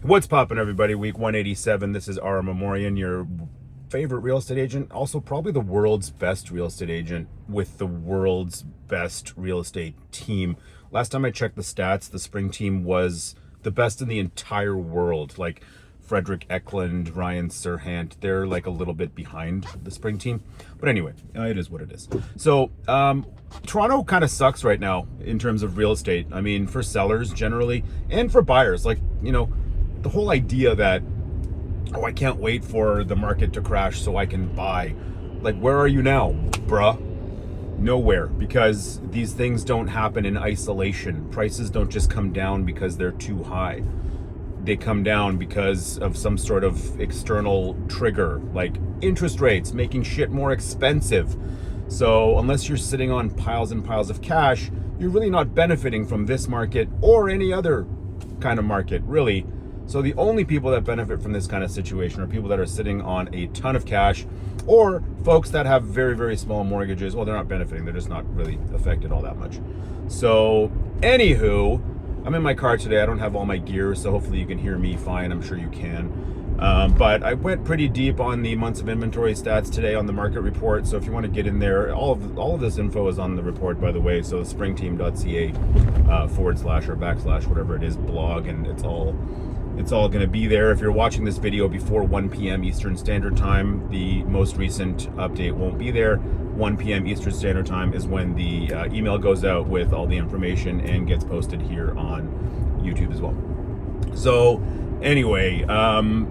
What's poppin', everybody? Week 187. This is Ara Memorian, your favorite real estate agent. Also, probably the world's best real estate agent with the world's best real estate team. Last time I checked the stats, the Spring Team was the best in the entire world. Like Frederick Eklund, Ryan Serhant, they're like a little bit behind the Spring Team. But anyway, it is what it is. So, Toronto kind of sucks right now in terms of real estate. I mean, for sellers generally, and for buyers. Like, the whole idea that, oh, I can't wait for the market to crash so I can buy. Like, where are you now, bruh? Nowhere, because these things don't happen in isolation. Prices don't just come down because they're too high. They come down because of some sort of external trigger, like interest rates making shit more expensive. So unless you're sitting on piles and piles of cash, you're really not benefiting from this market or any other kind of market, really. So the only people that benefit from this kind of situation are people that are sitting on a ton of cash, or folks that have very, very small mortgages. Well, they're not benefiting. They're just not really affected all that much. So anywho, I'm in my car today. I don't have all my gear, so hopefully you can hear me fine. I'm sure you can. But I went pretty deep on the months of inventory stats today on the market report. So if you want to get in there, all of this info is on the report, by the way. So TheSpringTeam.ca / or / whatever it is, blog, and it's all going to be there. If you're watching this video before 1 p.m. Eastern Standard Time, the most recent update won't be there. 1 p.m. Eastern Standard Time is when the email goes out with all the information and gets posted here on YouTube as well. So anyway,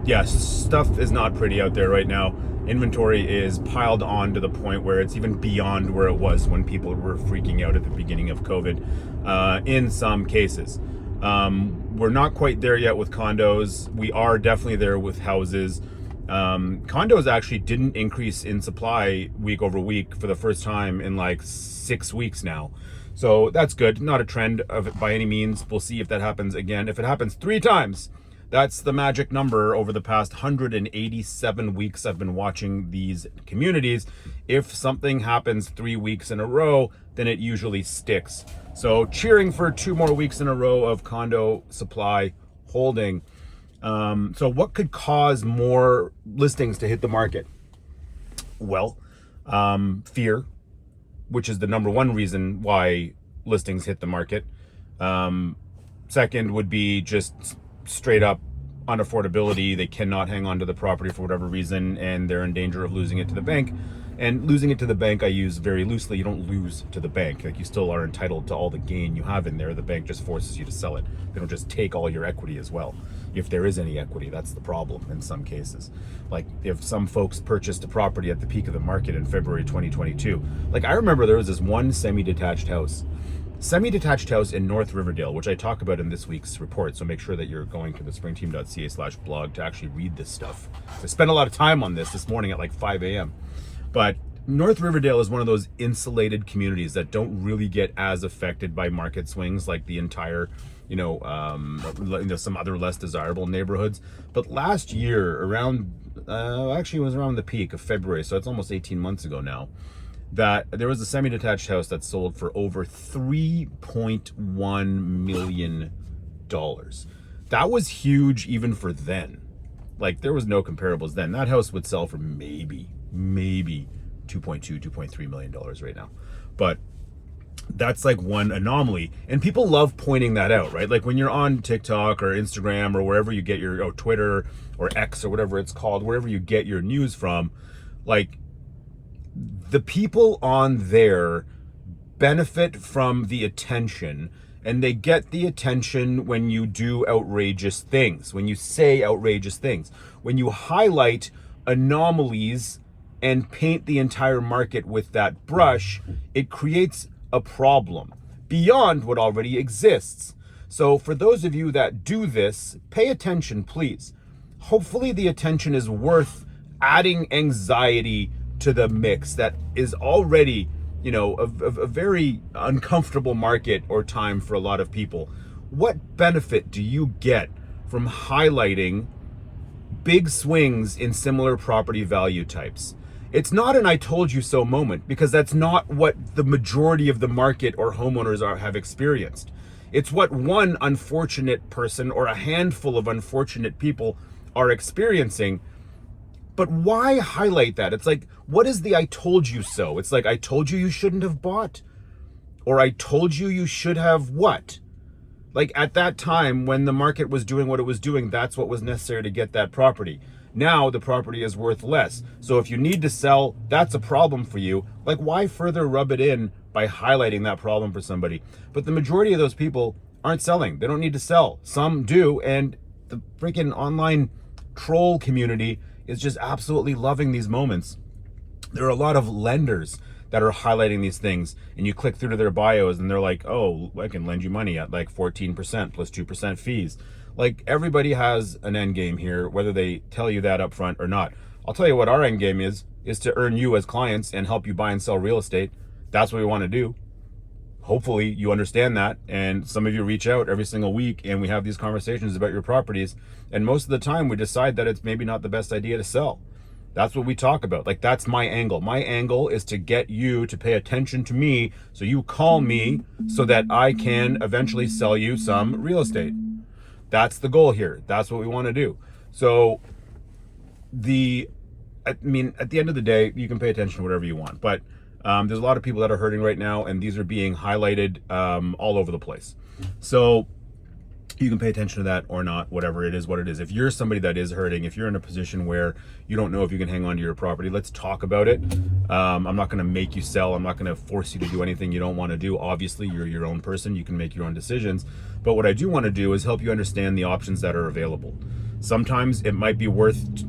yes, stuff is not pretty out there right now. Inventory is piled on to the point where it's even beyond where it was when people were freaking out at the beginning of COVID, in some cases. We're not quite there yet with condos. We are definitely there with houses. Condos actually didn't increase in supply week over week for the first time in like 6 weeks now. So that's good. Not a trend of it by any means. We'll see if that happens again. If it happens 3 times, that's the magic number over the past 187 weeks I've been watching these communities. If something happens 3 weeks in a row, then it usually sticks. So cheering for 2 more weeks in a row of condo supply holding. So what could cause more listings to hit the market? Well, fear, which is the number one reason why listings hit the market. Second would be just straight up unaffordability. They cannot hang on to the property for whatever reason, and they're in danger of losing it to the bank. And losing it to the bank, I use very loosely. You don't lose to the bank. Like, you still are entitled to all the gain you have in there. The bank just forces you to sell it. They don't just take all your equity as well. If there is any equity, that's the problem in some cases. Like, if some folks purchased a property at the peak of the market in February 2022. Like, I remember there was this one semi-detached house in North Riverdale, which I talk about in this week's report. So make sure that you're going to TheSpringTeam.ca / blog to actually read this stuff. I spent a lot of time on this morning at like 5 a.m. But North Riverdale is one of those insulated communities that don't really get as affected by market swings like the entire, some other less desirable neighborhoods. But last year, around, actually it was around the peak of February, so it's almost 18 months ago now, that there was a semi-detached house that sold for over $3.1 million. That was huge even for then. Like, there was no comparables then. That house would sell for maybe $2.3 million right now. But that's like one anomaly, and people love pointing that out, right? Like, when you're on TikTok or Instagram or wherever you get your, Twitter or X or whatever it's called, wherever you get your news from, like, the people on there benefit from the attention, and they get the attention when you do outrageous things, when you say outrageous things, when you highlight anomalies and paint the entire market with that brush. It creates a problem beyond what already exists. So for those of you that do this, pay attention, please. Hopefully the attention is worth adding anxiety to the mix that is already, a very uncomfortable market or time for a lot of people. What benefit do you get from highlighting big swings in similar property value types? It's not an I told you so moment, because that's not what the majority of the market or homeowners have experienced. It's what one unfortunate person or a handful of unfortunate people are experiencing. But why highlight that? It's like, what is the I told you so? It's like, I told you you shouldn't have bought, or I told you you should have what? Like, at that time when the market was doing what it was doing, that's what was necessary to get that property. Now the property is worth less. So if you need to sell, that's a problem for you. Like, why further rub it in by highlighting that problem for somebody? But the majority of those people aren't selling. They don't need to sell. Some do, and the freaking online troll community is just absolutely loving these moments. There are a lot of lenders that are highlighting these things, and you click through to their bios and they're like, oh, I can lend you money at like 14% plus 2% fees. Like, everybody has an end game here, whether they tell you that up front or not. I'll tell you what our end game is to earn you as clients and help you buy and sell real estate. That's what we want to do. Hopefully you understand that, and some of you reach out every single week and we have these conversations about your properties, and most of the time we decide that it's maybe not the best idea to sell. That's what we talk about. Like, that's my angle. My angle is to get you to pay attention to me, so you call me so that I can eventually sell you some real estate. That's the goal here. That's what we want to do. So at the end of the day, you can pay attention to whatever you want, but there's a lot of people that are hurting right now, and these are being highlighted all over the place. So you can pay attention to that or not, whatever it is, what it is. If you're somebody that is hurting, if you're in a position where you don't know if you can hang on to your property, let's talk about it. I'm not going to make you sell. I'm not going to force you to do anything you don't want to do. Obviously, you're your own person. You can make your own decisions. But what I do want to do is help you understand the options that are available. Sometimes it might be worth,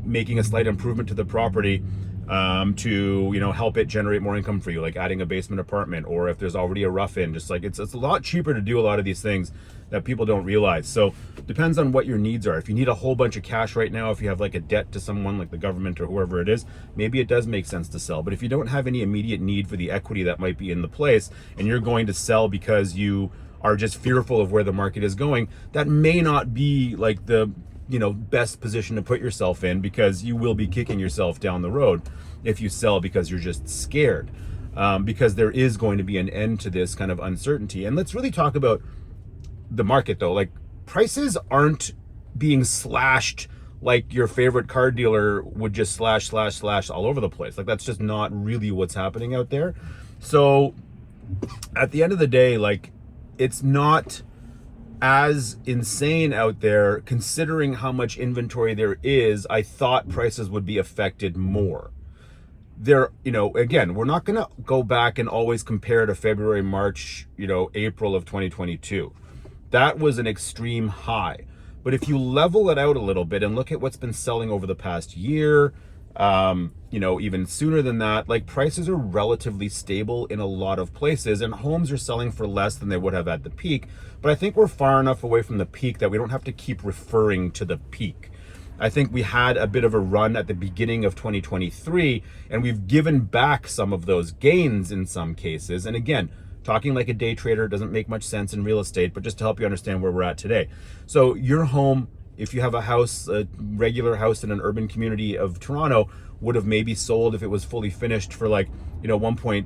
making a slight improvement to the property to help it generate more income for you, like adding a basement apartment, or if there's already a rough in, just like it's a lot cheaper to do a lot of these things that people don't realize. So depends on what your needs are. If you need a whole bunch of cash right now, if you have like a debt to someone like the government or whoever it is, maybe it does make sense to sell. But if you don't have any immediate need for the equity that might be in the place, and you're going to sell because you are just fearful of where the market is going, that may not be like the best position to put yourself in, because you will be kicking yourself down the road if you sell because you're just scared, because there is going to be an end to this kind of uncertainty. And let's really talk about the market though. Like, prices aren't being slashed like your favorite car dealer would just slash all over the place. Like, that's just not really what's happening out there. So at the end of the day, like, it's not as insane out there considering how much inventory there is. I thought prices would be affected more. There, again, we're not going to go back and always compare to February, March, April of 2022. That was an extreme high. But if you level it out a little bit and look at what's been selling over the past year, even sooner than that, like, prices are relatively stable in a lot of places, and homes are selling for less than they would have at the peak. But I think we're far enough away from the peak that we don't have to keep referring to the peak. I think we had a bit of a run at the beginning of 2023, and we've given back some of those gains in some cases. And again, talking like a day trader doesn't make much sense in real estate, but just to help you understand where we're at today. So your home, if you have a house, a regular house in an urban community of Toronto, would have maybe sold if it was fully finished for like, $1.5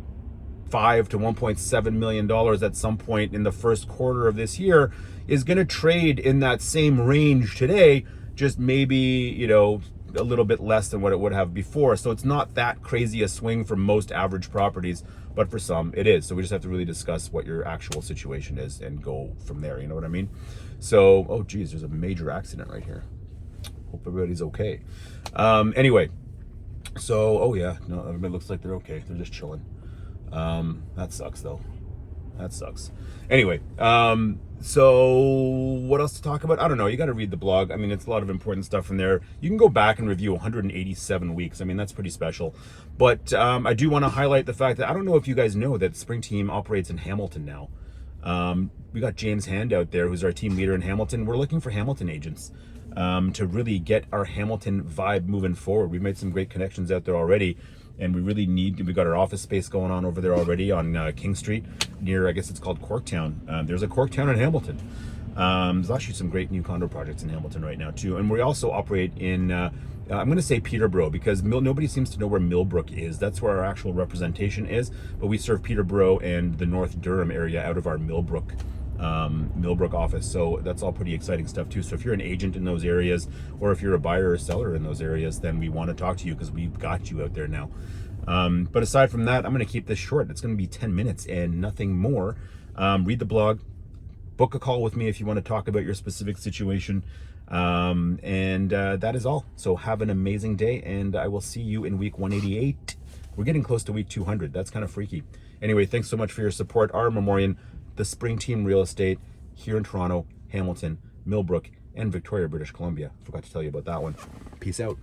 to $1.7 million at some point in the first quarter of this year, is going to trade in that same range today, just maybe, a little bit less than what it would have before. So it's not that crazy a swing for most average properties, but for some it is. So we just have to really discuss what your actual situation is and go from there. You know what I mean? So, oh geez, there's a major accident right here. Hope everybody's okay. Anyway, so, oh yeah, no, everybody looks like they're okay. They're just chilling. That sucks though. That sucks. Anyway, so what else to talk about? I don't know. You got to read the blog. I mean, it's a lot of important stuff from there. You can go back and review 187 weeks. I mean, that's pretty special. But I do want to highlight the fact that I don't know if you guys know that Spring Team operates in Hamilton now. We got James Hand out there, who's our team leader in Hamilton. We're looking for Hamilton agents to really get our Hamilton vibe moving forward. We've made some great connections out there already, and we got our office space going on over there already on King Street near, I guess it's called Corktown. There's a Corktown in Hamilton. There's actually some great new condo projects in Hamilton right now too. And we also operate in, I'm going to say Peterborough, because nobody seems to know where Millbrook is. That's where our actual representation is. But we serve Peterborough and the North Durham area out of our Millbrook Millbrook office. So that's all pretty exciting stuff too. So if you're an agent in those areas, or if you're a buyer or seller in those areas, then we want to talk to you because we've got you out there now. But aside from that, I'm going to keep this short. It's going to be 10 minutes and nothing more. Read the blog, book a call with me if you want to talk about your specific situation. And that is all. So have an amazing day, and I will see you in week 188. We're getting close to week 200. That's kind of freaky. Anyway, thanks so much for your support. Our Memorian, the Spring Team Real Estate here in Toronto, Hamilton, Millbrook, and Victoria, British Columbia. Forgot to tell you about that one. Peace out.